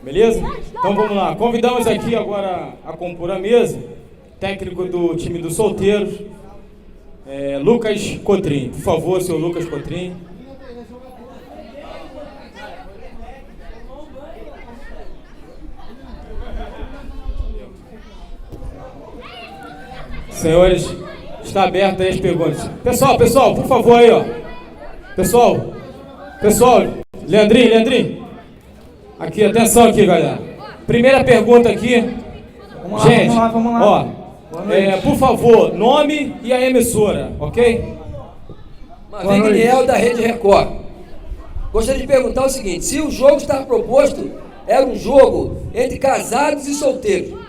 Beleza? Então vamos lá. Convidamos aqui agora a compor a mesa, técnico do time dos solteiros, Lucas Cotrim. Por favor, senhor Lucas Cotrim. Senhores, está aberto aí as perguntas. Pessoal, por favor aí, ó. Pessoal, Leandrinho. Aqui, atenção aqui, galera. Primeira pergunta aqui. Vamos lá. Ó, por favor, nome e a emissora, ok? Manuel da Rede Record. Gostaria de perguntar o seguinte: se o jogo estava proposto era um jogo entre casados e solteiros,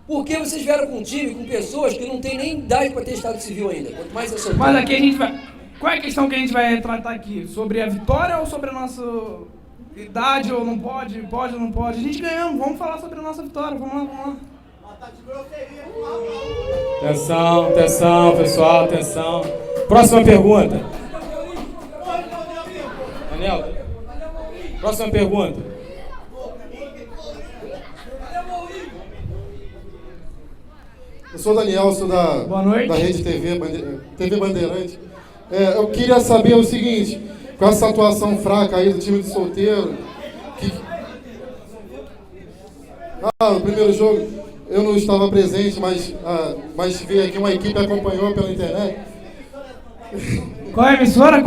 por que vocês vieram com um time com pessoas que não têm nem idade para ter estado civil ainda? Quanto mais é solteiro. Mas aqui a gente vai... Qual é a questão que a gente vai tratar aqui? Sobre a vitória ou sobre a nossa idade ou não pode? Pode ou não pode? A gente ganhamos, vamos falar sobre a nossa vitória, vamos lá. Atenção, pessoal, atenção. Próxima pergunta. Daniel, próxima pergunta. Eu sou o Daniel, sou da Rede TV Bandeirante. Eu queria saber o seguinte, com essa atuação fraca aí do time de solteiro, no primeiro jogo eu não estava presente, mas vi aqui uma equipe acompanhou pela internet. Qual é a emissora?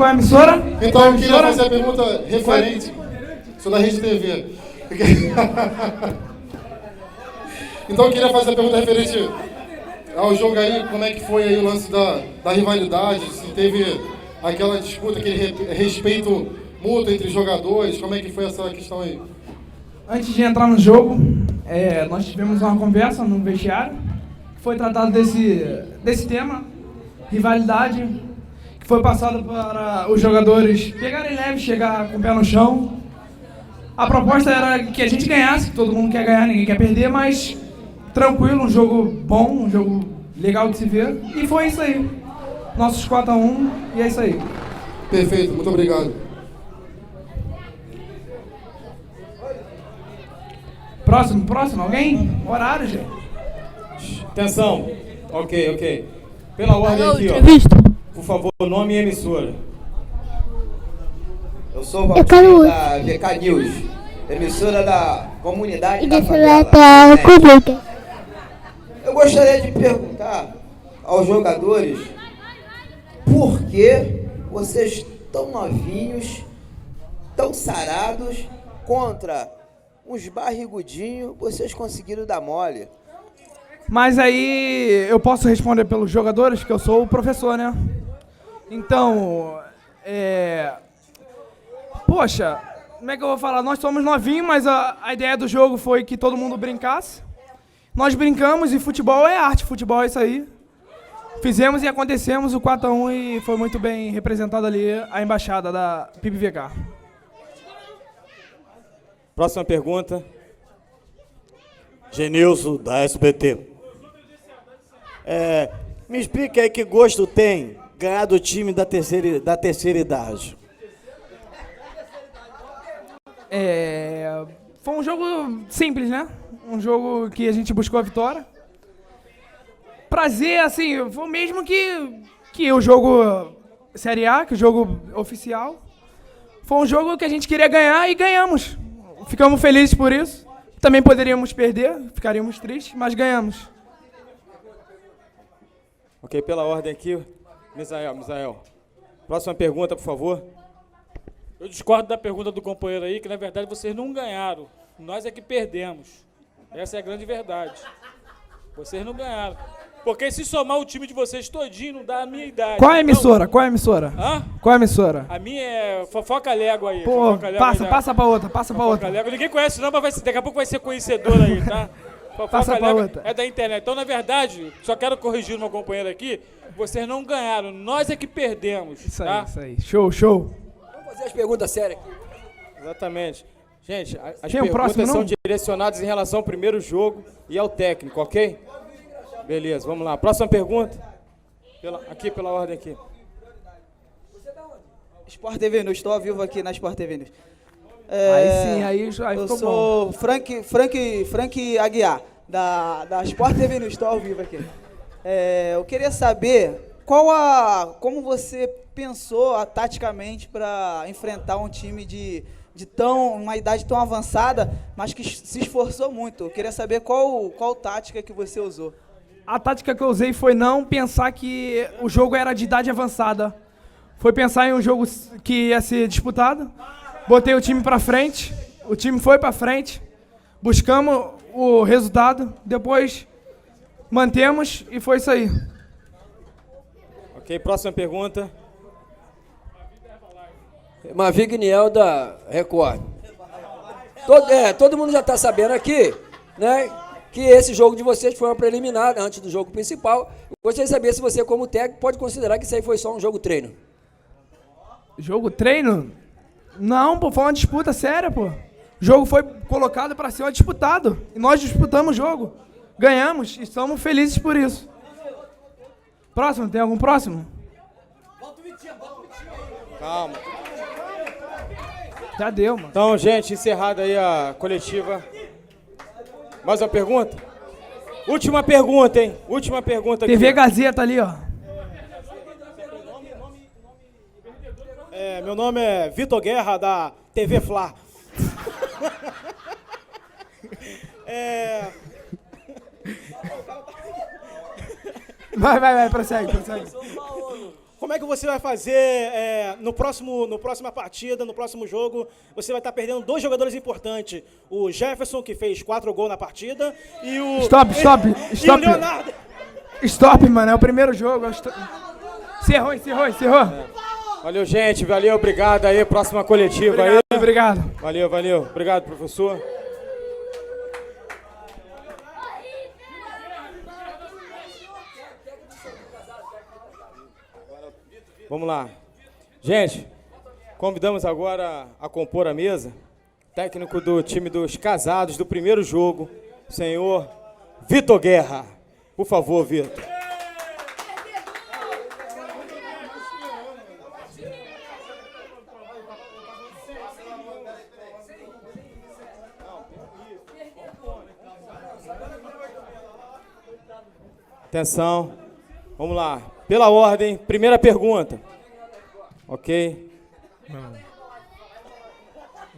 Então eu queria fazer a pergunta referente, sou da Rede TV. Então eu queria fazer a pergunta referente ao jogo aí, como é que foi aí o lance da rivalidade, se teve aquela disputa, aquele respeito mútuo entre jogadores, como é que foi essa questão aí? Antes de entrar no jogo, nós tivemos uma conversa no vestiário, que foi tratado desse tema, rivalidade, que foi passado para os jogadores pegarem leve, chegar com o pé no chão. A proposta era que a gente ganhasse, que todo mundo quer ganhar, ninguém quer perder, mas tranquilo, um jogo bom, um jogo legal de se ver, e foi isso aí. Nossos 4-1, e é isso aí. Perfeito, muito obrigado. Próximo, alguém? Horário, gente. Atenção, ok. Pela ordem aqui, ó. Por favor, nome e emissora. Eu sou o Valtinho da VK News, emissora da comunidade da favela. Eu gostaria de perguntar aos jogadores por que vocês tão novinhos, tão sarados, contra uns barrigudinhos, vocês conseguiram dar mole. Mas aí eu posso responder pelos jogadores, que eu sou o professor, né? Então, poxa, como é que eu vou falar? Nós somos novinhos, mas a ideia do jogo foi que todo mundo brincasse. Nós brincamos e futebol é arte, futebol é isso aí. Fizemos e acontecemos o 4-1 e foi muito bem representado ali a embaixada da PIBVK. Próxima pergunta. Genilson, da SBT. Me explica aí que gosto tem ganhar do time da terceira idade. Foi um jogo simples, né? Um jogo que a gente buscou a vitória. Prazer, assim, foi o mesmo que o jogo Série A, que o jogo oficial. Foi um jogo que a gente queria ganhar e ganhamos. Ficamos felizes por isso. Também poderíamos perder, ficaríamos tristes, mas ganhamos. Ok, pela ordem aqui, Misael. Próxima pergunta, por favor. Eu discordo da pergunta do companheiro aí, que na verdade vocês não ganharam. Nós é que perdemos. Essa é a grande verdade. Vocês não ganharam. Porque se somar o time de vocês todinho, não dá a minha idade. Qual é a emissora? Qual é a emissora? Hã? Qual é a emissora? A minha é Fofoca Légua aí. Pô, Légua passa pra outra. Légua. Ninguém conhece não, mas daqui a pouco vai ser conhecedor aí, tá? Passa pra outra. É da internet. Então, na verdade, só quero corrigir o meu companheiro aqui, vocês não ganharam, nós é que perdemos. Isso tá? aí. Show. Vamos fazer as perguntas sérias aqui. Exatamente. Gente, as Tem um perguntas próximo, são não? direcionadas em relação ao primeiro jogo e ao técnico, ok? Beleza, vamos lá. Próxima pergunta. Pela ordem aqui. Sport TV News, estou ao vivo aqui na Sport TV News. Aí eu ficou bom. sou Frank Aguiar, da Sport TV no Estou ao vivo aqui. Eu queria saber como você pensou taticamente para enfrentar um time de uma idade tão avançada, mas que se esforçou muito. Eu queria saber qual tática que você usou. A tática que eu usei foi não pensar que o jogo era de idade avançada. Foi pensar em um jogo que ia ser disputado. Botei o time pra frente, o time foi pra frente, buscamos o resultado, depois mantemos e foi isso aí. Ok, próxima pergunta. Mavi Niel da Record. Todo mundo já está sabendo aqui, né, que esse jogo de vocês foi uma preliminar antes do jogo principal. Gostaria de saber se você, como técnico, pode considerar que isso aí foi só um jogo treino. Jogo treino? Não, pô, foi uma disputa séria, pô. O jogo foi colocado para ser disputado. E nós disputamos o jogo. Ganhamos e estamos felizes por isso. Próximo, tem algum próximo? Calma. Já deu, mano. Então, gente, encerrada aí a coletiva. Mais uma pergunta? Última pergunta, hein? Última pergunta aqui. TV Gazeta ali, ó. Meu nome é Vitor Guerra, da TV Fla. Vai, prossegue. Como é que você vai fazer na próxima partida, no próximo jogo? Você vai estar perdendo 2 jogadores importantes. O Jefferson, que fez 4 gols na partida, e o... Stop. E o Leonardo. Stop, mano, é o primeiro jogo. Encerrou. Valeu, gente. Valeu, obrigado aí. Próxima coletiva aí. Obrigado. Valeu. Obrigado, professor. Vamos lá. Gente, convidamos agora a compor a mesa, técnico do time dos casados do primeiro jogo, senhor Vitor Guerra. Por favor, Vitor. Atenção. Vamos lá. Pela ordem, primeira pergunta. Ok.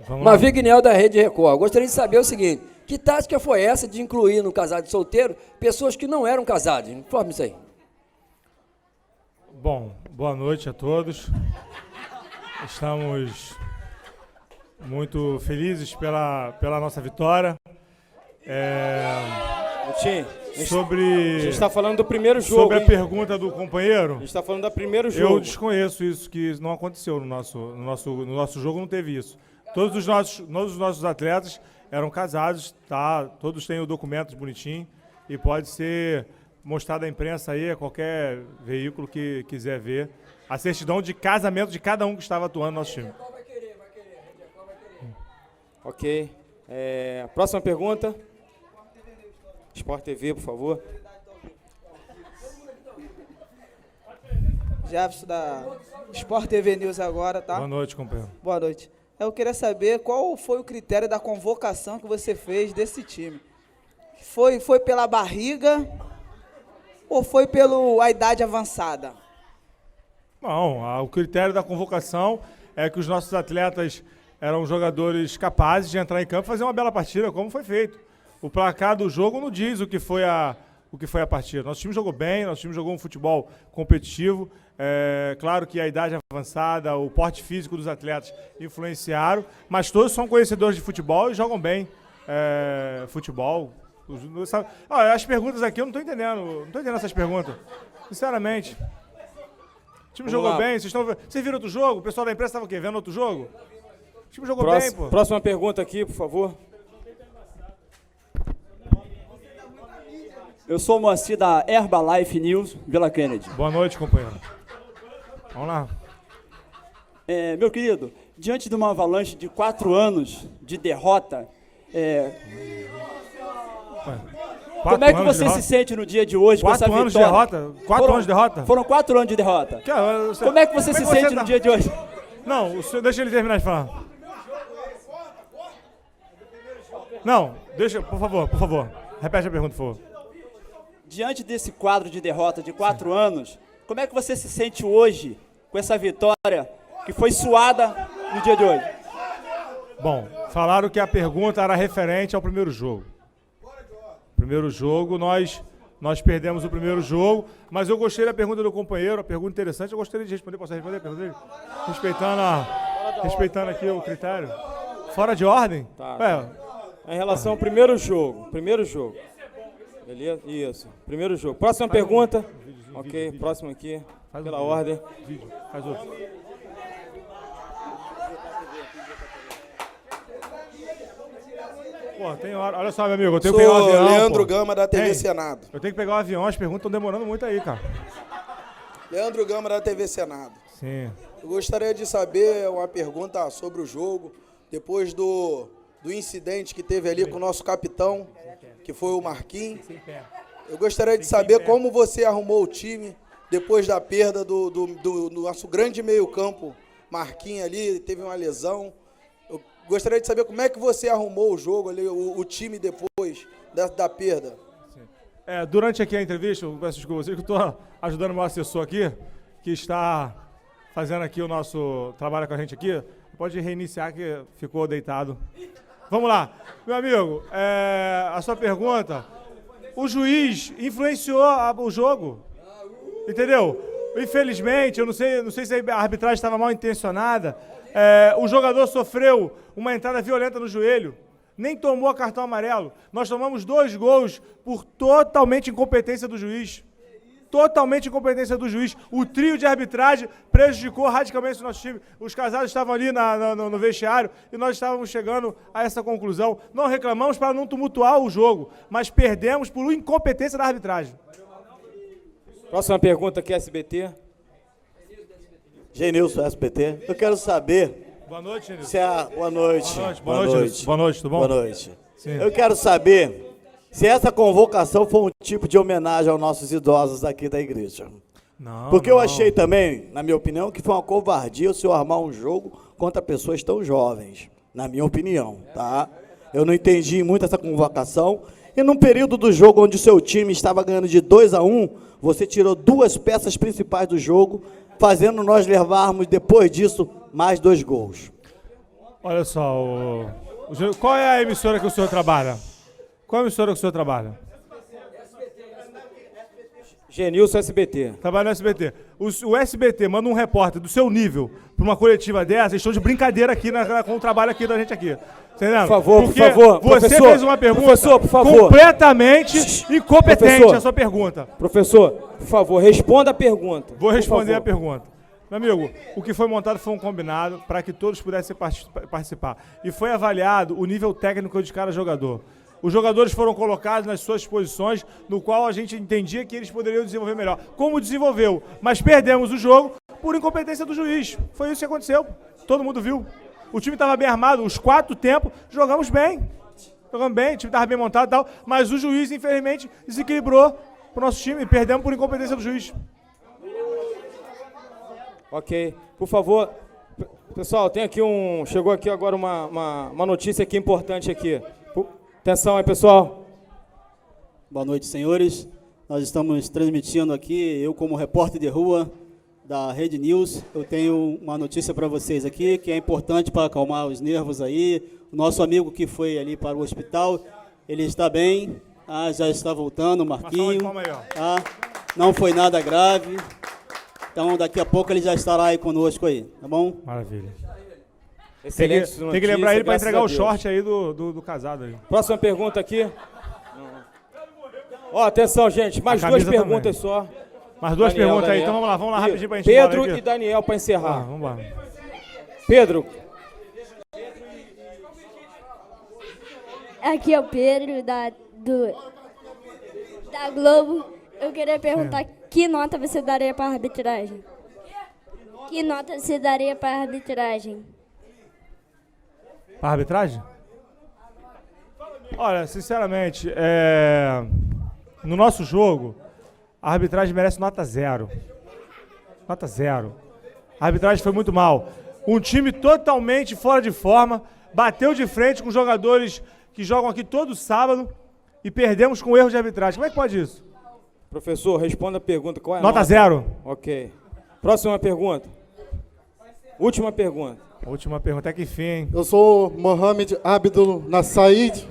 Mavi Niel da Rede Record. Gostaria de saber o seguinte: que tática foi essa de incluir no casado solteiro pessoas que não eram casadas? Informe isso aí. Bom, boa noite a todos. Estamos muito felizes pela nossa vitória. A gente está falando do primeiro jogo. Sobre a pergunta do companheiro. A gente está falando do primeiro jogo. Eu desconheço isso, que não aconteceu no nosso jogo, não teve isso. Todos os nossos atletas eram casados, tá? Todos têm o documento bonitinho e pode ser mostrado à imprensa aí, a qualquer veículo que quiser ver, a certidão de casamento de cada um que estava atuando no nosso time. Ok. Próxima pergunta. Sport TV, por favor. Jefferson da Sport TV News agora, tá? Boa noite, companheiro. Boa noite. Eu queria saber qual foi o critério da convocação que você fez desse time. Foi pela barriga ou foi pela idade avançada? Não, o critério da convocação é que os nossos atletas eram jogadores capazes de entrar em campo e fazer uma bela partida, como foi feito. O placar do jogo não diz o que foi a partida. Nosso time jogou bem, nosso time jogou um futebol competitivo. Claro que a idade avançada, o porte físico dos atletas influenciaram, mas todos são conhecedores de futebol e jogam bem futebol. As perguntas aqui eu não estou entendendo essas perguntas, sinceramente. O time jogou bem, vocês viram outro jogo? O pessoal da imprensa estava o quê? Vendo outro jogo? O time jogou bem, pô. Próxima pergunta aqui, por favor. Eu sou o Moacir da Herbalife News, Vila Kennedy. Boa noite, companheiro. Vamos lá. Meu querido, diante de uma avalanche de 4 anos de derrota, como é que você se sente no dia de hoje com essa vitória? 4 anos de derrota? 4 anos de derrota? Foram 4 anos de derrota. Como é que você se sente no dia de hoje? Não, deixa ele terminar de falar. Não, deixa, por favor. Repete a pergunta, por favor. Diante desse quadro de derrota de 4 anos, como é que você se sente hoje com essa vitória que foi suada no dia de hoje? Bom, falaram que a pergunta era referente ao primeiro jogo. Primeiro jogo, nós perdemos o primeiro jogo, mas eu gostei da pergunta do companheiro, a pergunta interessante, eu gostaria de responder. Posso responder a pergunta dele? Respeitando aqui o critério. Fora de ordem? Tá. Em relação ao primeiro jogo. Beleza? Isso. Primeiro jogo. Próxima pergunta. Ok, próximo aqui. Pela ordem. Faz outro. Pô, tem hora. Olha só, meu amigo, eu tenho que pegar um avião. Leandro Gama, da TV Senado. Eu tenho que pegar um avião, as perguntas estão demorando muito aí, cara. Leandro Gama, da TV Senado. Sim. Eu gostaria de saber uma pergunta sobre o jogo, depois do incidente que teve ali com o nosso capitão, que foi o Marquinhos. Eu gostaria de saber como você arrumou o time depois da perda do nosso grande meio-campo, Marquinhos ali, teve uma lesão. Eu gostaria de saber como é que você arrumou o jogo ali, o time depois da perda. Durante aqui a entrevista, eu peço desculpa a vocês que eu estou ajudando o meu assessor aqui, que está fazendo aqui o nosso trabalho com a gente aqui. Pode reiniciar que ficou deitado. Vamos lá. Meu amigo, a sua pergunta, o juiz influenciou o jogo, entendeu? Infelizmente, eu não sei se a arbitragem estava mal intencionada, o jogador sofreu uma entrada violenta no joelho, nem tomou cartão amarelo. Nós tomamos 2 gols por totalmente incompetência do juiz. Totalmente incompetência do juiz. O trio de arbitragem prejudicou radicalmente o nosso time. Os casados estavam ali no vestiário e nós estávamos chegando a essa conclusão. Não reclamamos para não tumultuar o jogo, mas perdemos por incompetência da arbitragem. Próxima pergunta aqui, SBT. Genilson, SBT. Eu quero saber... Boa noite, Genilson. Boa noite. Boa noite, tudo bom? Boa noite. Sim. Eu quero saber se essa convocação foi um tipo de homenagem aos nossos idosos aqui da igreja. Não. Porque eu achei também, na minha opinião, que foi uma covardia o senhor armar um jogo contra pessoas tão jovens. Na minha opinião, tá? Eu não entendi muito essa convocação. E num período do jogo onde o seu time estava ganhando de 2-1, você tirou 2 peças principais do jogo, fazendo nós levarmos, depois disso, mais 2 gols. Olha só, qual é a emissora que o senhor trabalha? Qual é a emissora que o senhor trabalha? Genilson, SBT. Trabalha no SBT. O SBT manda um repórter do seu nível para uma coletiva dessa, eles estão de brincadeira aqui com o trabalho aqui da gente aqui. Entendeu? Por favor, porque por favor. Você fez uma pergunta por favor. completamente incompetente a sua pergunta. Professor, por favor, responda a pergunta. Vou responder a pergunta. Meu amigo, o que foi montado foi um combinado para que todos pudessem participar. E foi avaliado o nível técnico de cada jogador. Os jogadores foram colocados nas suas posições, no qual a gente entendia que eles poderiam desenvolver melhor. Como desenvolveu, mas perdemos o jogo por incompetência do juiz. Foi isso que aconteceu. Todo mundo viu. O time estava bem armado, os 4 tempos, jogamos bem. Jogamos bem, o time estava bem montado e tal, mas o juiz, infelizmente, desequilibrou o nosso time. Perdemos por incompetência do juiz. Ok. Por favor, pessoal, tem aqui chegou aqui agora uma notícia aqui importante aqui. Atenção aí, pessoal. Boa noite, senhores. Nós estamos transmitindo aqui, eu como repórter de rua da Rede News, eu tenho uma notícia para vocês aqui, que é importante para acalmar os nervos aí. O nosso amigo que foi ali para o hospital, ele está bem, já está voltando, o Marquinhos. Não foi nada grave. Então, daqui a pouco ele já estará aí conosco aí, tá bom? Maravilha. Excelente tem que lembrar ele para entregar o short aí do casado aí. Próxima pergunta aqui. Ó, atenção, gente, mais 2 perguntas também. Só. Mais 2 perguntas aí, então vamos lá rapidinho para a gente ir Pedro e Daniel para encerrar. Vamos lá. Pedro. Aqui é o Pedro da Globo. Eu queria perguntar que nota você daria para a arbitragem? Que nota você daria para a arbitragem? Para a arbitragem? Olha, sinceramente, no nosso jogo, a arbitragem merece nota 0. Nota 0. A arbitragem foi muito mal. Um time totalmente fora de forma, bateu de frente com jogadores que jogam aqui todo sábado e perdemos com erro de arbitragem. Como é que pode isso? Professor, responda a pergunta. Qual é a Nota 0. Ok. Próxima pergunta. Última pergunta. Última pergunta, é que fim, hein? Eu sou Mohamed Abdul Nassaid,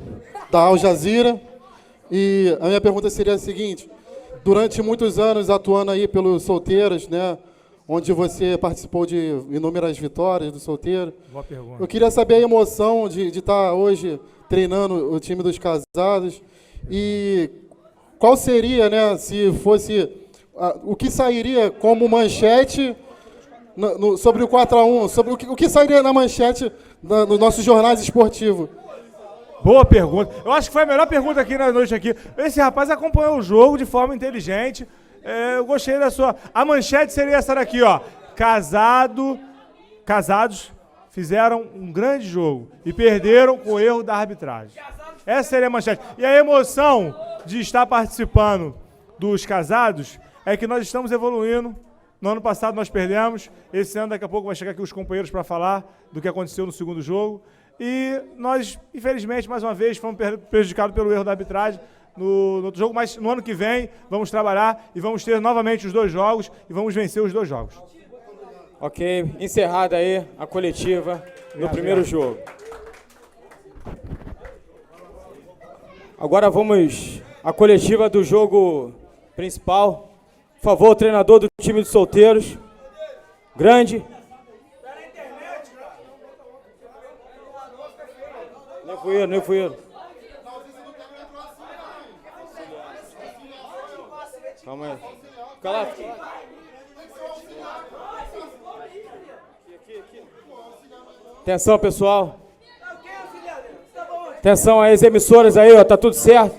da Al Jazeera, e a minha pergunta seria a seguinte: durante muitos anos atuando aí pelos solteiros, né, onde você participou de inúmeras vitórias do solteiro, Boa pergunta. eu queria saber a emoção de estar hoje treinando o time dos casados e qual seria, né, se fosse, o que sairia como manchete sobre o 4-1, sobre o que sairia na manchete nos nossos jornais esportivos. Boa pergunta. Eu acho que foi a melhor pergunta aqui na noite aqui. Esse rapaz acompanhou o jogo de forma inteligente. Eu gostei da sua... A manchete seria essa daqui, ó. Casados fizeram um grande jogo e perderam com o erro da arbitragem. Essa seria a manchete. E a emoção de estar participando dos casados é que nós estamos evoluindo. No ano passado nós perdemos. Esse ano, daqui a pouco, vai chegar aqui os companheiros para falar do que aconteceu no segundo jogo. E nós, infelizmente, mais uma vez, fomos prejudicados pelo erro da arbitragem no outro jogo, mas no ano que vem vamos trabalhar e vamos ter novamente os 2 jogos e vamos vencer os 2 jogos. Ok, encerrada aí a coletiva no primeiro jogo. Agora vamos à coletiva do jogo principal. Por favor, o treinador do time de solteiros. Grande. Nevoeiro. Calma aí. Fica lá. Atenção, pessoal. Atenção aí, as emissoras aí, ó. Tá tudo certo?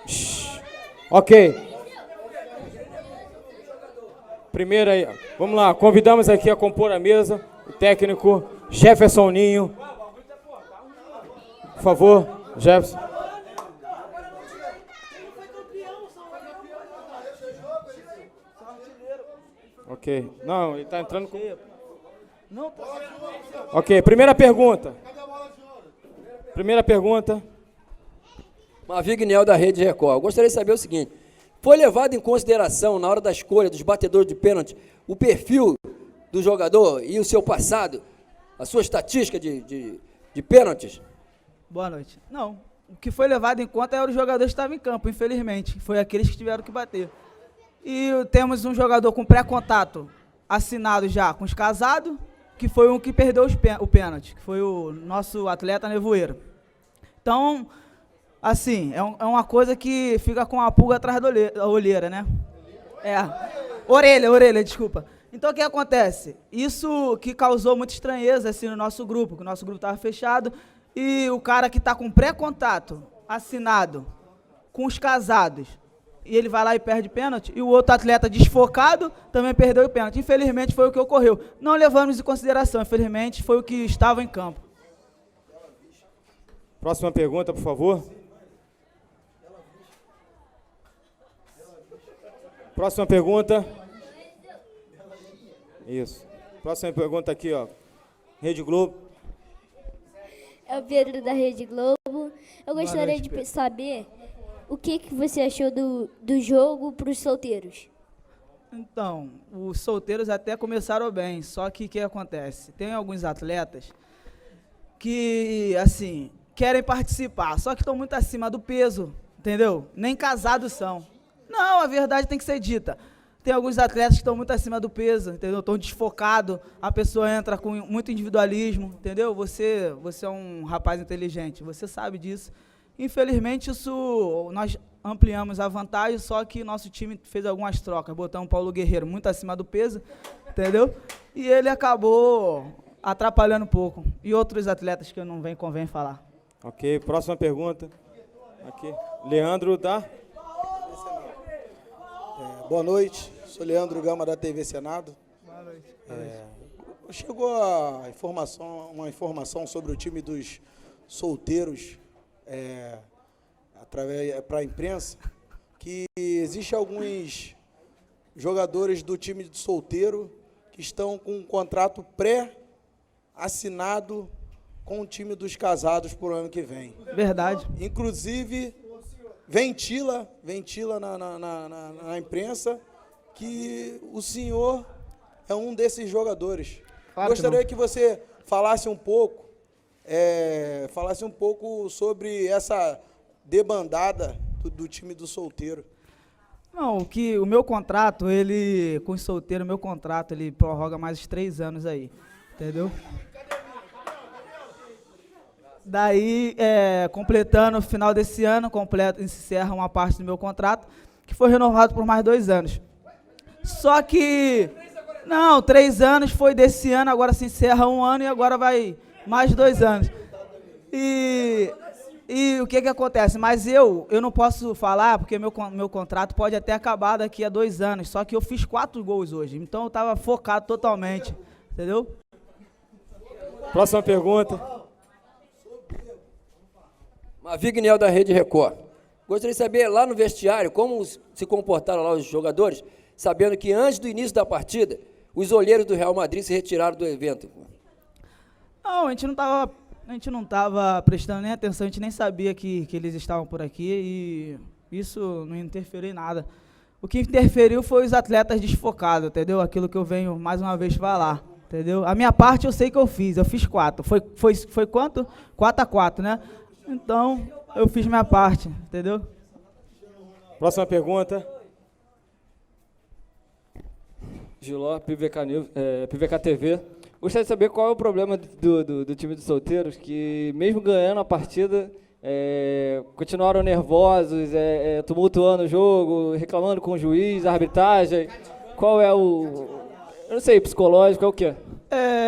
Shhh. Ok. Primeiro aí, vamos lá. Convidamos aqui a compor a mesa o técnico Jefferson Ninho. Por favor, Jefferson. Ok. Não, ele está entrando com... Ok, primeira pergunta. Mavignel, da Rede Record. Eu gostaria de saber o seguinte: foi levado em consideração, na hora da escolha dos batedores de pênalti, o perfil do jogador e o seu passado, a sua estatística de pênaltis? Boa noite. Não, o que foi levado em conta era os jogadores que estavam em campo, infelizmente. Foi aqueles que tiveram que bater. E temos um jogador com pré-contato assinado já com os casados, que foi um que perdeu o pênalti, que foi o nosso atleta Nevoeiro. Então, assim, é uma coisa que fica com a pulga atrás da olheira, né? Orelha, desculpa. Então, o que acontece? Isso que causou muita estranheza assim, no nosso grupo, que o nosso grupo estava fechado, e o cara que está com pré-contato assinado com os casados, e ele vai lá e perde pênalti, e o outro atleta desfocado também perdeu o pênalti. Infelizmente, foi o que ocorreu. Não levamos em consideração, infelizmente, foi o que estava em campo. Próxima pergunta, por favor. Próxima pergunta. Isso. Próxima pergunta aqui, ó. Rede Globo. É o Pedro da Rede Globo. Eu gostaria de saber o que você achou do jogo para os solteiros. Então, os solteiros até começaram bem, só que o que acontece? Tem alguns atletas que, assim, querem participar, só que estão muito acima do peso, entendeu? Nem casados são. Não, a verdade tem que ser dita. Tem alguns atletas que estão muito acima do peso, entendeu? Estão desfocados, a pessoa entra com muito individualismo, entendeu? Você é um rapaz inteligente, você sabe disso. Infelizmente, nós ampliamos a vantagem, só que nosso time fez algumas trocas. Botamos o Paulo Guerreiro muito acima do peso, entendeu? E ele acabou atrapalhando um pouco. E outros atletas que não convém falar. Ok, próxima pergunta. Aqui, Leandro da... Boa noite, sou Leandro Gama da TV Senado. Boa noite. Chegou uma informação sobre o time dos solteiros para a imprensa, que existe alguns jogadores do time de solteiro que estão com um contrato pré-assinado com o time dos casados para o ano que vem. Verdade. Inclusive, ventila na imprensa que o senhor é um desses jogadores. Claro Gostaria que você falasse um pouco sobre essa debandada do time do solteiro. Não, o meu contrato, com os solteiros, ele prorroga mais 3 anos aí, entendeu? Daí, completando o final desse ano, encerra uma parte do meu contrato, que foi renovado por mais 2 anos. Só que, 3 anos foi desse ano, agora se encerra 1 ano e agora vai mais 2 anos. E o que acontece? Mas eu não posso falar, porque meu contrato pode até acabar daqui a 2 anos, só que eu fiz 4 gols hoje, então eu estava focado totalmente, entendeu? Próxima pergunta. Mavignel da Rede Record. Gostaria de saber, lá no vestiário, como se comportaram lá os jogadores, sabendo que antes do início da partida, os olheiros do Real Madrid se retiraram do evento. Não, a gente não estava prestando nem atenção, a gente nem sabia que eles estavam por aqui e isso não interferiu em nada. O que interferiu foi os atletas desfocados, entendeu? Aquilo que eu venho mais uma vez falar, entendeu? A minha parte eu sei que eu fiz 4. Foi quanto? 4-4, né? Então, eu fiz minha parte, entendeu? Próxima pergunta. Giló, PVK TV. Gostaria de saber qual é o problema do time de solteiros, que mesmo ganhando a partida, continuaram nervosos, tumultuando o jogo, reclamando com o juiz, a arbitragem. Qual é o... Eu não sei, psicológico, é o quê?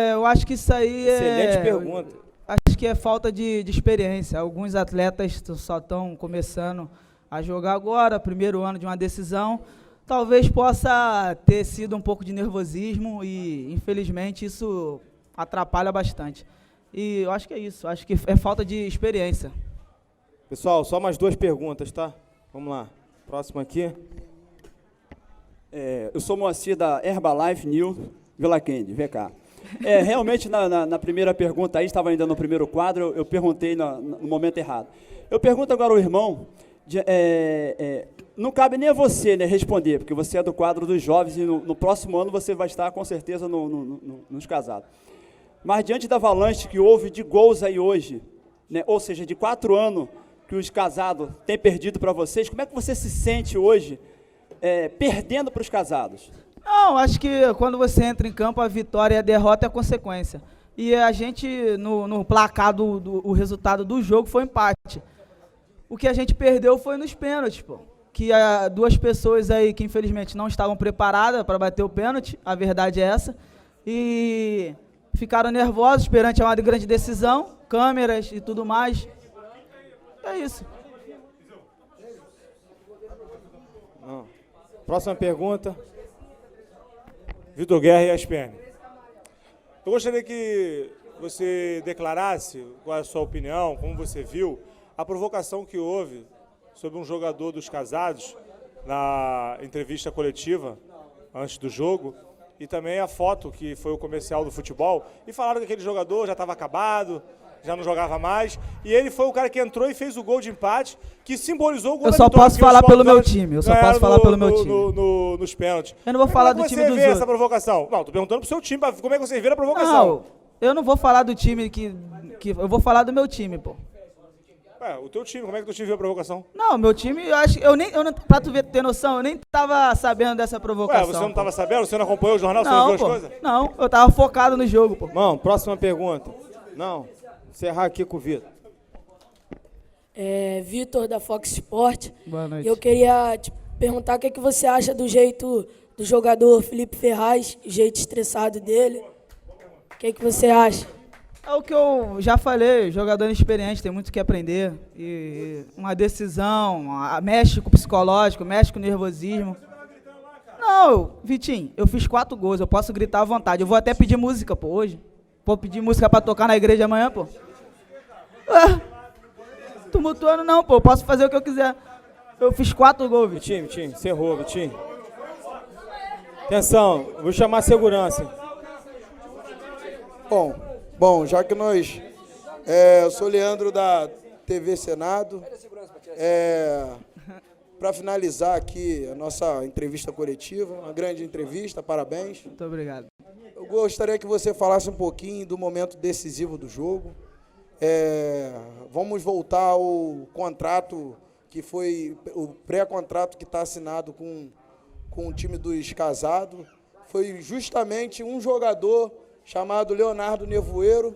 Eu acho que isso aí Excelente pergunta. Acho que é falta de experiência. Alguns atletas só estão começando a jogar agora, primeiro ano de uma decisão. Talvez possa ter sido um pouco de nervosismo e, infelizmente, isso atrapalha bastante. E eu acho que é isso, acho que é falta de experiência. Pessoal, só mais 2 perguntas, tá? Vamos lá. Próximo aqui. Eu sou Moacir da Herbalife News Vila Kennedy, VK. Realmente, na primeira pergunta, aí estava ainda no primeiro quadro, eu perguntei no momento errado. Eu pergunto agora ao irmão, não cabe nem a você, né, responder, porque você é do quadro dos jovens e no próximo ano você vai estar com certeza nos casados. Mas diante da avalanche que houve de gols aí hoje, né, ou seja, de 4 anos que os casados têm perdido para vocês, como é que você se sente hoje perdendo para os casados? Não, acho que quando você entra em campo, a vitória e a derrota é a consequência. E a gente, no placar o resultado do jogo foi empate. O que a gente perdeu foi nos pênaltis, pô. Que 2 pessoas aí que infelizmente não estavam preparadas para bater o pênalti, a verdade é essa, e ficaram nervosos perante uma grande decisão, câmeras e tudo mais. É isso. Próxima pergunta. Vitor Guerra e ESPN. Eu gostaria que você declarasse qual é a sua opinião, como você viu, a provocação que houve sobre um jogador dos casados na entrevista coletiva antes do jogo e também a foto que foi o comercial do futebol e falaram que aquele jogador já estava acabado, já não jogava mais e ele foi o cara que entrou e fez o gol de empate que simbolizou o gol da vitória. Eu só posso falar pelo meu time, nos pênaltis. Eu não vou falar do time dos outros. Como você vê essa provocação? Não, tô perguntando pro seu time, como é que você vê a provocação? Não, eu não vou falar do time eu vou falar do meu time, pô. O teu time, como é que tu time viu a provocação? Não, meu time, pra tu ter noção, eu nem tava sabendo dessa provocação. Você não tava sabendo? Você não acompanhou o jornal? Você não viu as coisas? Não, eu tava focado no jogo, pô. Mano, próxima pergunta. Não, encerrar aqui com o Vitor. Vitor da Fox Sport. Boa noite. Eu queria te perguntar o que você acha do jeito do jogador Felipe Ferraz, o jeito estressado dele. O que você acha? É o que eu já falei, jogador inexperiente, tem muito que aprender. E uma decisão, mexe com o psicológico, mexe com o nervosismo. Não, Vitinho, eu fiz 4 gols, eu posso gritar à vontade. Eu vou até pedir música, pô, hoje. Vou pedir música pra tocar na igreja amanhã, pô. Tumultuando não, pô, eu posso fazer o que eu quiser. Eu fiz 4 gols, Vitinho, encerrou, Vitinho. Atenção, vou chamar a segurança. Bom, já que nós Eu sou Leandro da TV Senado. Para finalizar aqui a nossa entrevista coletiva, uma grande entrevista, parabéns. Muito obrigado. Eu gostaria que você falasse um pouquinho do momento decisivo do jogo. Vamos voltar ao contrato, que foi o pré-contrato que está assinado com o time dos Casados. Foi justamente um jogador chamado Leonardo Nevoeiro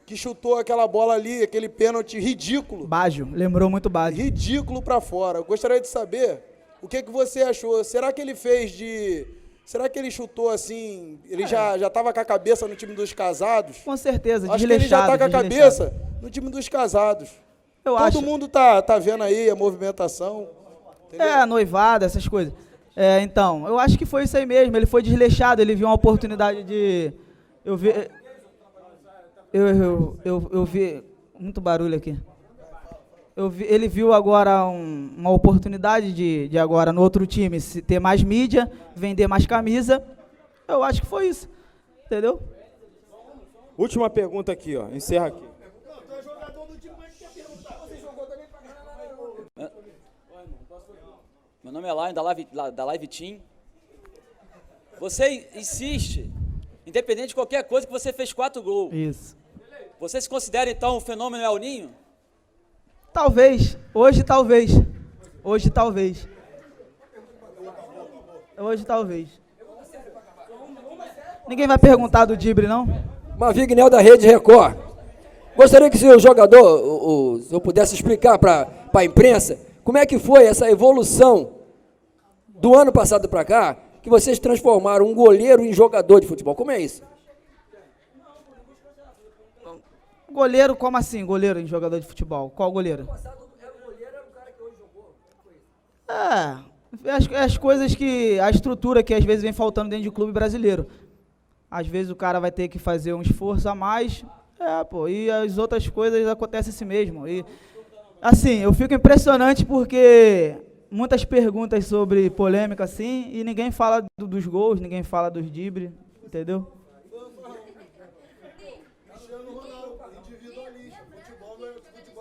que chutou aquela bola ali, aquele pênalti ridículo. Baggio, lembrou muito Baggio. Ridículo para fora. Eu gostaria de saber o que você achou. Será que ele fez de... Será que ele chutou assim, ele já estava com a cabeça no time dos Casados? Com certeza, acho que ele já está com a cabeça no time dos Casados. Todo mundo tá vendo aí a movimentação. Entendeu? Noivada, essas coisas. Então, eu acho que foi isso aí mesmo. Ele foi desleixado, ele viu uma oportunidade de... Eu vi muito barulho aqui. Ele viu agora uma oportunidade de agora no outro time ter mais mídia, vender mais camisa. Eu acho que foi isso, entendeu? Última pergunta aqui, ó. Encerra aqui. Meu nome é Lion, da Live Team. Você insiste, independente de qualquer coisa, que você fez 4 gols. Isso. Você se considera, então, um fenômeno El Ninho? Talvez. Hoje, talvez. Hoje, talvez. Hoje, talvez. Ninguém vai perguntar do Dibre, não? Mavignel da Rede Record. Gostaria que o jogador, se eu pudesse explicar para a imprensa, como é que foi essa evolução do ano passado para cá, que vocês transformaram um goleiro em jogador de futebol. Como é isso? Goleiro, como assim, goleiro em jogador de futebol? Qual goleiro? As coisas que... A estrutura que às vezes vem faltando dentro de clube brasileiro. Às vezes o cara vai ter que fazer um esforço a mais. E as outras coisas acontecem assim mesmo. E, assim, eu fico impressionante porque muitas perguntas sobre polêmica assim, e ninguém fala dos gols, ninguém fala dos dribles, entendeu?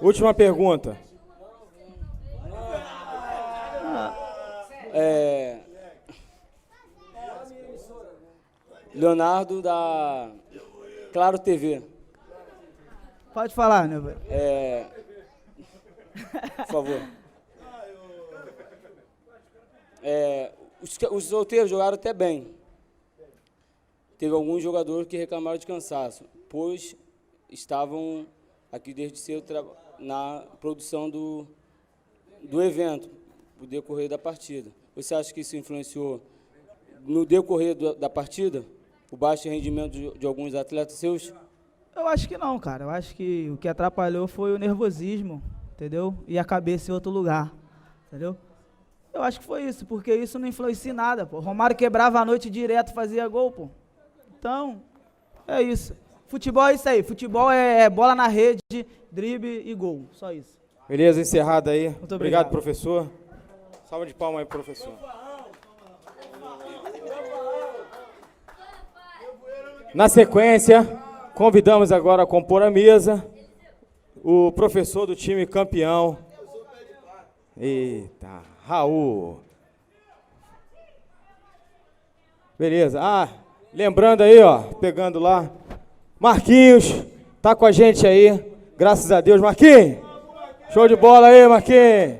Última pergunta. Leonardo da Claro TV. Pode falar, né, velho? Por favor. Os solteiros jogaram até bem. Teve alguns jogadores que reclamaram de cansaço, pois estavam aqui desde cedo na produção do evento, no decorrer da partida. Você acha que isso influenciou no decorrer da partida, o baixo rendimento de alguns atletas seus? Eu acho que não, cara. Eu acho que o que atrapalhou foi o nervosismo, entendeu? E a cabeça em outro lugar, entendeu? Eu acho que foi isso, porque isso não influencia em nada, pô. Romário quebrava a noite direto, fazia gol, pô. Então, é isso. Futebol é isso aí. Futebol é bola na rede, drible e gol. Só isso. Beleza, encerrado aí. Muito obrigado, professor. Salva de palmas aí, professor. Na sequência, convidamos agora a compor a mesa o professor do time campeão. Eita, Raul. Beleza. Lembrando aí, ó, pegando lá, Marquinhos, tá com a gente aí, graças a Deus. Marquinhos, show de bola aí, Marquinhos.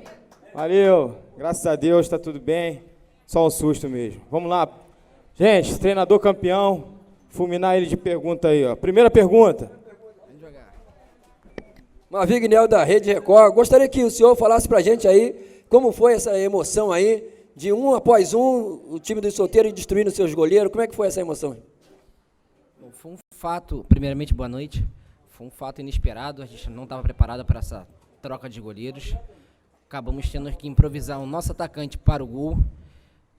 Valeu, graças a Deus, tá tudo bem. Só um susto mesmo. Vamos lá. Gente, treinador campeão, fulminar ele de pergunta aí, ó. Primeira pergunta. Mavignel da Rede Record, gostaria que o senhor falasse pra gente aí como foi essa emoção aí, de um após um, o time dos solteiros destruindo seus goleiros. Como é que foi essa emoção? Foi um fato, primeiramente, boa noite. Foi um fato inesperado, a gente não estava preparado para essa troca de goleiros. Acabamos tendo que improvisar o nosso atacante para o gol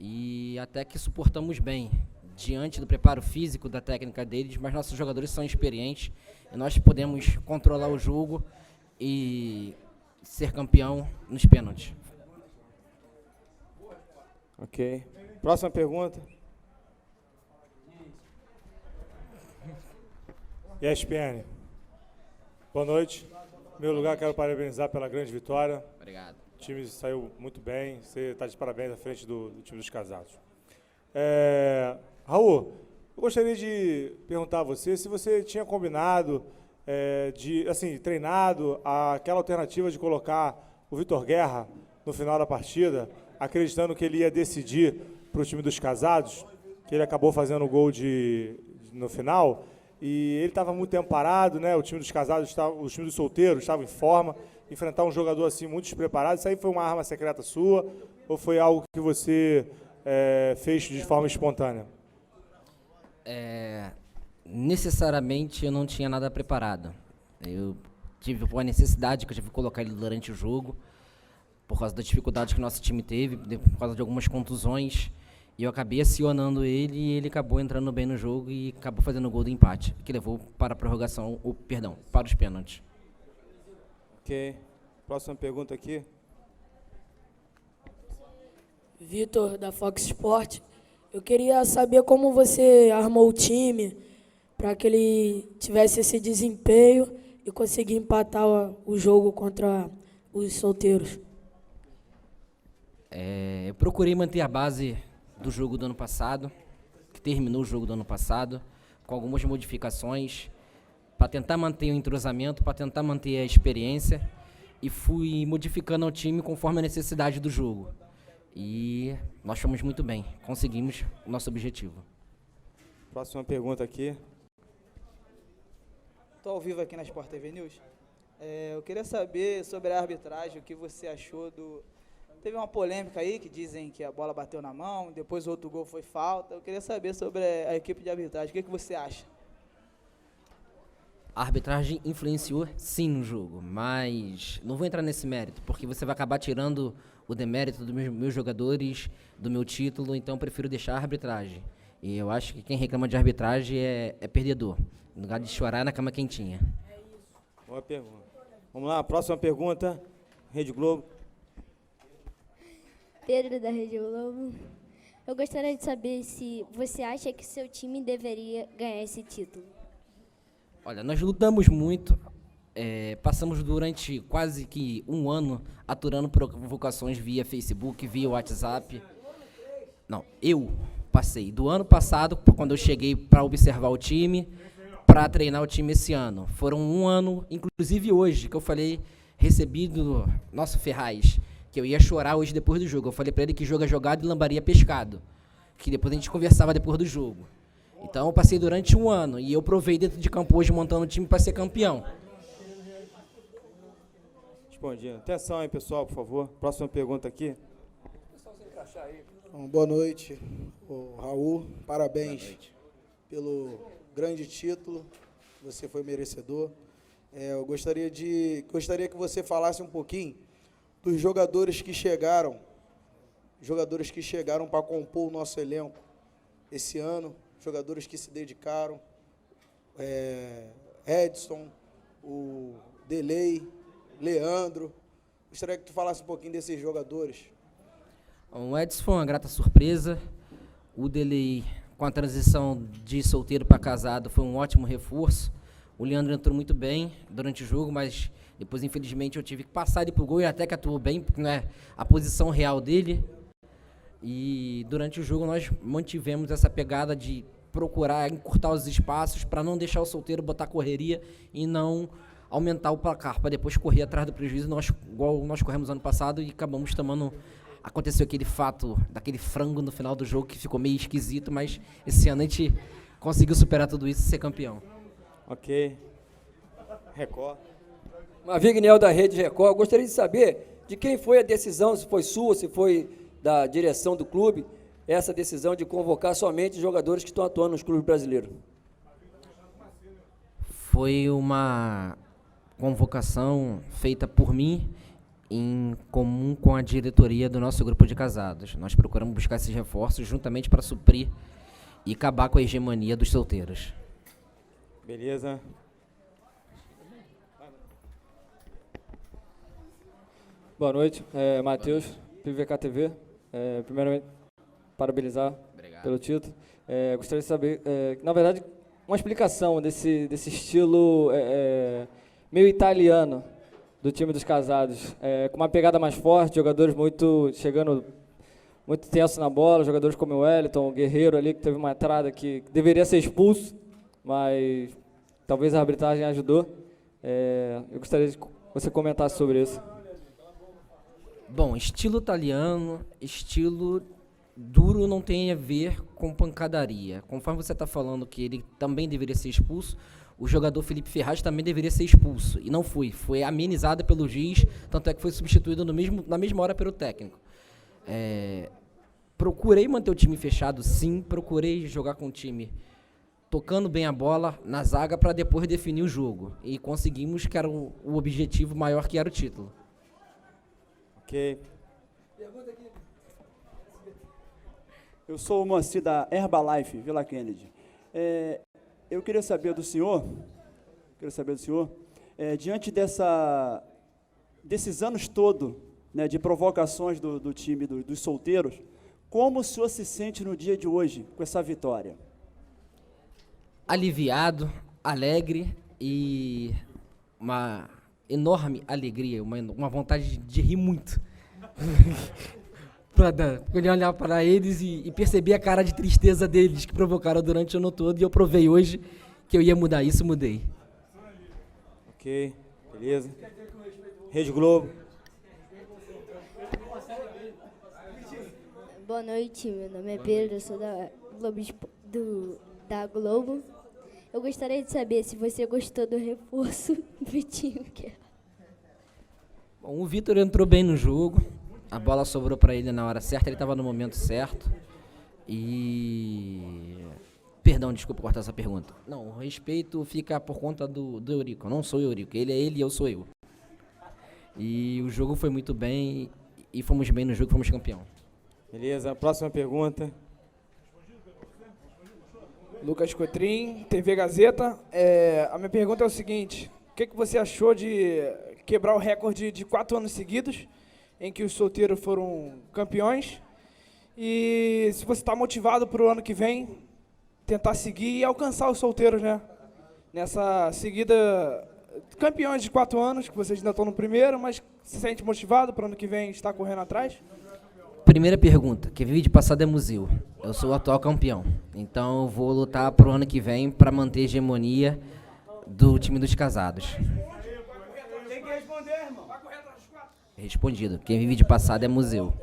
e até que suportamos bem, diante do preparo físico da técnica deles, mas nossos jogadores são experientes e nós podemos controlar o jogo e ser campeão nos pênaltis. Ok. Próxima pergunta. ESPN. Boa noite. Em primeiro lugar, quero parabenizar pela grande vitória. Obrigado. O time saiu muito bem. Você está de parabéns à frente do time dos casados. Raul, eu gostaria de perguntar a você se você tinha combinado, treinado aquela alternativa de colocar o Vitor Guerra no final da partida, acreditando que ele ia decidir para o time dos casados, que ele acabou fazendo o gol no final, e ele estava muito tempo parado, né? O time dos casados, o time dos solteiros estava em forma. Enfrentar um jogador assim muito despreparado, isso aí foi uma arma secreta sua ou foi algo que você fez de forma espontânea? Necessariamente eu não tinha nada preparado. Eu tive uma necessidade que eu tive que colocar ele durante o jogo, por causa da dificuldade que o nosso time teve, por causa de algumas contusões. E eu acabei acionando ele e ele acabou entrando bem no jogo e acabou fazendo o gol do empate, que levou para a prorrogação, para os pênaltis. Ok. Próxima pergunta aqui. Vitor, da Fox Sport. Eu queria saber como você armou o time para que ele tivesse esse desempenho e conseguir empatar o jogo contra os solteiros. Eu procurei manter a base do jogo do ano passado, que terminou o jogo do ano passado, com algumas modificações, para tentar manter o entrosamento, para tentar manter a experiência, e fui modificando o time conforme a necessidade do jogo. E nós fomos muito bem, conseguimos o nosso objetivo. Próxima pergunta aqui. Estou ao vivo aqui na Sport TV News. Eu queria saber sobre a arbitragem, o que você achou do... Teve uma polêmica aí que dizem que a bola bateu na mão, depois o outro gol foi falta. Eu queria saber sobre a equipe de arbitragem, o que você acha? A arbitragem influenciou sim no jogo, mas não vou entrar nesse mérito, porque você vai acabar tirando o demérito dos meus jogadores, do meu título, então eu prefiro deixar a arbitragem. E eu acho que quem reclama de arbitragem é perdedor, no lugar de chorar na cama quentinha. Boa pergunta. Vamos lá, próxima pergunta, Rede Globo. Pedro, da Rede Globo. Eu gostaria de saber se você acha que seu time deveria ganhar esse título. Olha, nós lutamos muito, passamos durante quase que um ano aturando provocações via Facebook, via WhatsApp. Não, eu passei do ano passado, quando eu cheguei para observar o time, para treinar o time esse ano. Foram um ano, inclusive hoje, que eu falei, recebi do nosso Ferraz, que eu ia chorar hoje depois do jogo. Eu falei para ele que jogo é jogado e lambaria pescado, que depois a gente conversava depois do jogo. Então eu passei durante um ano e eu provei dentro de campo hoje montando o time para ser campeão. Respondi. Atenção aí, pessoal, por favor. Próxima pergunta aqui. Boa noite, Raul. Parabéns pelo grande título. Você foi merecedor. Eu gostaria que você falasse um pouquinho dos jogadores que chegaram para compor o nosso elenco esse ano. Jogadores que se dedicaram, Edson, o Delay, Leandro. Gostaria que tu falasse um pouquinho desses jogadores. O Edson foi uma grata surpresa. O Delay, com a transição de solteiro para casado, foi um ótimo reforço. O Leandro entrou muito bem durante o jogo, mas depois, infelizmente, eu tive que passar ele para o gol e até que atuou bem, porque não é a posição real dele. E durante o jogo nós mantivemos essa pegada de procurar encurtar os espaços para não deixar o solteiro botar correria e não aumentar o placar, para depois correr atrás do prejuízo, igual nós corremos ano passado e acabamos tomando... Aconteceu aquele fato daquele frango no final do jogo que ficou meio esquisito, mas esse ano a gente conseguiu superar tudo isso e ser campeão. Ok. Record. Mavignel, da Rede Record. Eu gostaria de saber de quem foi a decisão, se foi sua, se foi da direção do clube, essa decisão de convocar somente jogadores que estão atuando nos clubes brasileiros. Foi uma convocação feita por mim em comum com a diretoria do nosso grupo de casados. Nós procuramos buscar esses reforços juntamente para suprir e acabar com a hegemonia dos solteiros. Beleza. Boa noite, Matheus, PVK TV. Primeiramente, parabenizar pelo título. Gostaria de saber, na verdade, uma explicação desse estilo meio italiano do time dos casados, com uma pegada mais forte, jogadores chegando muito tenso na bola, jogadores como o Wellington, o Guerreiro ali, que teve uma entrada que deveria ser expulso, mas talvez a arbitragem ajudou. Eu gostaria de que você comentasse sobre isso. Bom, estilo italiano, estilo duro não tem a ver com pancadaria. Conforme você está falando que ele também deveria ser expulso, o jogador Felipe Ferraz também deveria ser expulso. E não foi amenizado pelo juiz, tanto é que foi substituído na mesma hora pelo técnico. Procurei manter o time fechado, sim. Procurei jogar com o time tocando bem a bola na zaga para depois definir o jogo. E conseguimos, que era o objetivo maior, que era o título. Ok. Eu sou o Moacir da Herbalife, Vila Kennedy. Eu queria saber do senhor, diante desses anos todos, né, de provocações do time dos solteiros, como o senhor se sente no dia de hoje com essa vitória? Aliviado, alegre e uma enorme alegria, uma vontade de rir muito. Para olhar para eles e perceber a cara de tristeza deles que provocaram durante o ano todo, e eu provei hoje que eu ia mudar isso, mudei. Ok, beleza. Rede Globo. Boa noite, meu nome é Pedro, eu sou da Globo. Eu gostaria de saber se você gostou do reforço do Vitinho Guerra. Bom, o Vitor entrou bem no jogo, a bola sobrou para ele na hora certa, ele estava no momento certo. Perdão, desculpa cortar essa pergunta. Não, o respeito fica por conta do Eurico. Eu não sou o Eurico, ele é ele e eu sou eu. E o jogo foi muito bem e fomos bem no jogo, fomos campeão. Beleza, próxima pergunta. Lucas Cotrim, TV Gazeta. A minha pergunta é o seguinte: o que você achou de quebrar o recorde de 4 anos seguidos em que os solteiros foram campeões? E se você está motivado para o ano que vem tentar seguir e alcançar os solteiros, né? Nessa seguida, campeões de 4 anos, que vocês ainda estão no primeiro, mas se sente motivado para o ano que vem estar correndo atrás? Primeira pergunta, que vive de passado é museu. Eu sou o atual campeão, então eu vou lutar pro ano que vem para manter a hegemonia do time dos casados. Tem que responder, irmão. Vai correr atrás dos 4. Respondido, quem vive de passado é museu.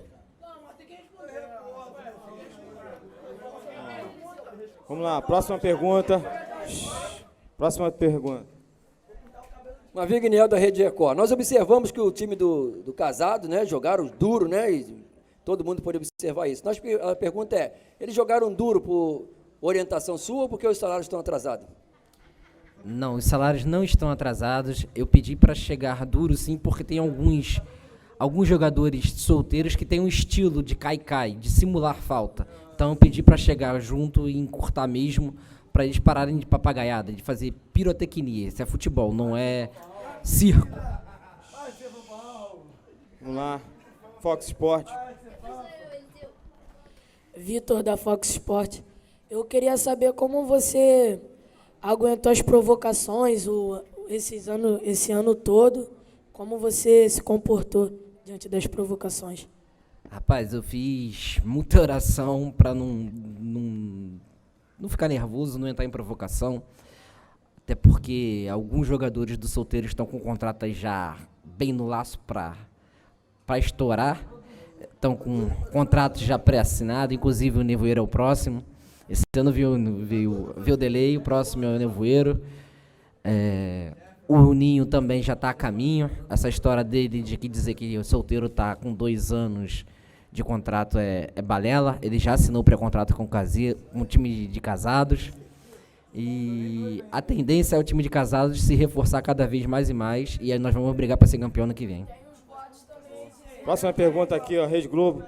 Vamos lá, próxima pergunta. Próxima pergunta. Mavi Guinel, da Rede Record. Nós observamos que o time do Casado, né, jogaram duro, né, e todo mundo pode observar isso. A pergunta é, eles jogaram duro por orientação sua ou porque os salários estão atrasados? Não, os salários não estão atrasados. Eu pedi para chegar duro, sim, porque tem alguns jogadores solteiros que têm um estilo de cai-cai, de simular falta. Então eu pedi para chegar junto e encurtar mesmo, para eles pararem de papagaiada, de fazer pirotecnia. Isso é futebol, não é circo. Vamos lá, Fox Sport. Vitor, da Fox Sport. Eu queria saber como você aguentou as provocações esse ano todo, como você se comportou diante das provocações. Rapaz, eu fiz muita oração para não ficar nervoso, não entrar em provocação, até porque alguns jogadores do solteiro estão com contratos já bem no laço para estourar, estão com contratos já pré-assinados, inclusive o Nevoeiro é o próximo. Esse ano veio o Delay, o próximo é o Nevoeiro. O Ninho também já está a caminho. Essa história dele de dizer que o solteiro está com 2 anos de contrato é balela. Ele já assinou o pré-contrato com o time de casados. E a tendência é o time de casados se reforçar cada vez mais e mais. E aí nós vamos brigar para ser campeão ano que vem. Próxima pergunta aqui, ó, Rede Globo.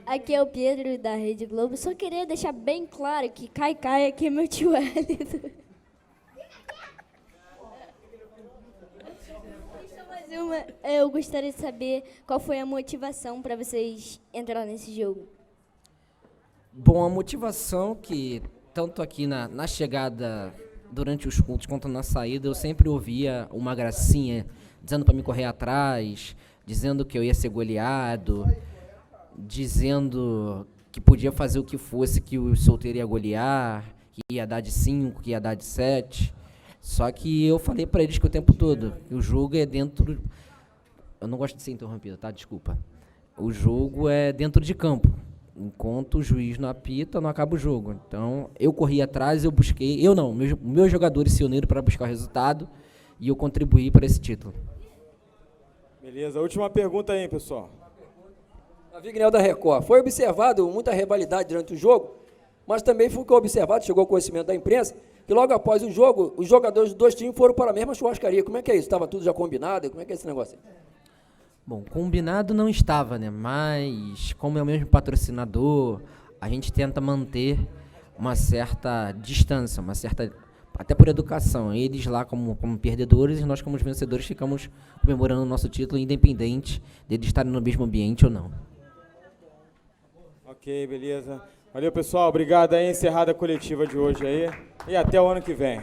Aqui é o Pedro, da Rede Globo. Só queria deixar bem claro que Cai aqui é meu tio Wellington. Eu gostaria de saber qual foi a motivação para vocês entrar nesse jogo. Bom, a motivação que tanto aqui na chegada, durante os cultos, quanto na saída, eu sempre ouvia uma gracinha dizendo para me correr atrás, dizendo que eu ia ser goleado, dizendo que podia fazer o que fosse, que o solteiro ia golear, que ia dar de 5, que ia dar de 7. Só que eu falei para eles que o tempo todo, que o jogo é dentro... Eu não gosto de ser interrompido, tá? Desculpa. O jogo é dentro de campo. Enquanto o juiz não apita, não acaba o jogo. Então, eu corri atrás, eu busquei... Eu não, meus jogadores se uniram para buscar o resultado e eu contribuí para esse título. Beleza, última pergunta aí, pessoal. Davi Guinel da Record. Foi observado muita rivalidade durante o jogo, mas também foi observado, chegou ao conhecimento da imprensa, que logo após o jogo, os jogadores dos dois times foram para a mesma churrascaria. Como é que é isso? Estava tudo já combinado? Como é que é esse negócio aí? Bom, combinado não estava, né? Mas, como é o mesmo patrocinador, a gente tenta manter uma certa distância, uma certa... Até por educação. Eles lá como perdedores e nós como vencedores ficamos comemorando o nosso título, independente deles estarem no mesmo ambiente ou não. Ok, beleza. Valeu, pessoal. Obrigado aí. Encerrada a coletiva de hoje aí. E até o ano que vem.